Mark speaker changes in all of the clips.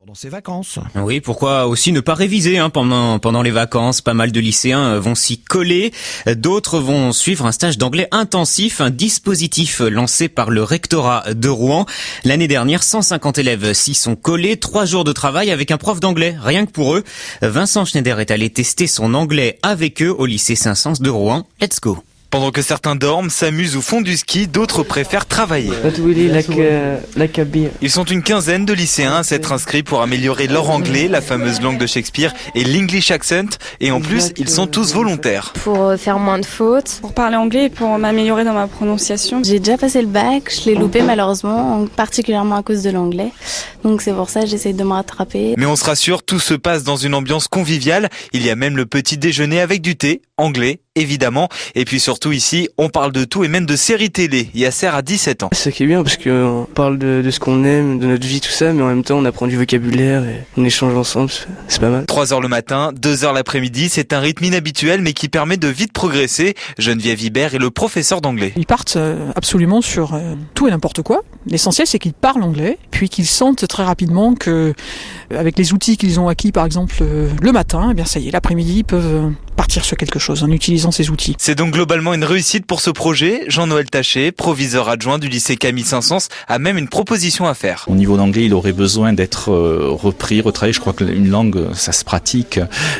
Speaker 1: Pendant ses vacances.
Speaker 2: Oui, pourquoi aussi ne pas réviser pendant les vacances. Pas mal de lycéens vont s'y coller. D'autres vont suivre un stage d'anglais intensif, un dispositif lancé par le rectorat de Rouen. L'année dernière, 150 élèves s'y sont collés. 3 jours de travail avec un prof d'anglais, rien que pour eux. Vincent Schneider est allé tester son anglais avec eux au lycée Saint-Saëns de Rouen. Let's go.
Speaker 3: Pendant que certains dorment, s'amusent ou font du ski, d'autres préfèrent travailler. Ils sont une quinzaine de lycéens à s'être inscrits pour améliorer leur anglais, la fameuse langue de Shakespeare et l'English accent. Et en plus, ils sont tous volontaires.
Speaker 4: Pour faire moins de fautes.
Speaker 5: Pour parler anglais et pour m'améliorer dans ma prononciation.
Speaker 6: J'ai déjà passé le bac, je l'ai loupé malheureusement, particulièrement à cause de l'anglais. Donc c'est pour ça que j'essaie de me rattraper.
Speaker 3: Mais on se rassure, tout se passe dans une ambiance conviviale. Il y a même le petit déjeuner avec du thé, anglais, évidemment. Et puis surtout ici, on parle de tout et même de séries télé. Yasser a 17 ans.
Speaker 7: C'est ça qui est bien parce qu'on parle de ce qu'on aime, de notre vie, tout ça, mais en même temps on apprend du vocabulaire et on échange ensemble, c'est pas mal.
Speaker 3: 3 heures le matin, 2 heures l'après-midi, c'est un rythme inhabituel mais qui permet de vite progresser. Geneviève Hibert est le professeur d'anglais.
Speaker 8: Ils partent absolument sur tout et n'importe quoi. L'essentiel c'est qu'ils parlent anglais, puis qu'ils sentent très rapidement que avec les outils qu'ils ont acquis par exemple le matin, eh bien ça y est, l'après-midi ils peuvent partir sur quelque chose en utilisant ces outils.
Speaker 3: C'est donc globalement une réussite pour ce projet. Jean-Noël Taché, proviseur adjoint du lycée Camille Saint-Saëns, a même une proposition à faire.
Speaker 9: Au niveau d'anglais, il aurait besoin d'être repris, retravaillé. Je crois qu'une langue, ça se pratique.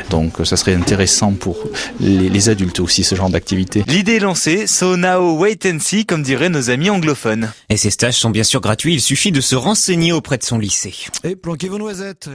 Speaker 9: Donc ça serait intéressant pour les adultes aussi, ce genre d'activité.
Speaker 3: L'idée est lancée, so now wait and see, comme diraient nos amis anglophones.
Speaker 2: Et ces stages sont bien sûr gratuits, il suffit de se renseigner auprès de son lycée.
Speaker 1: Et planquez vos noisettes.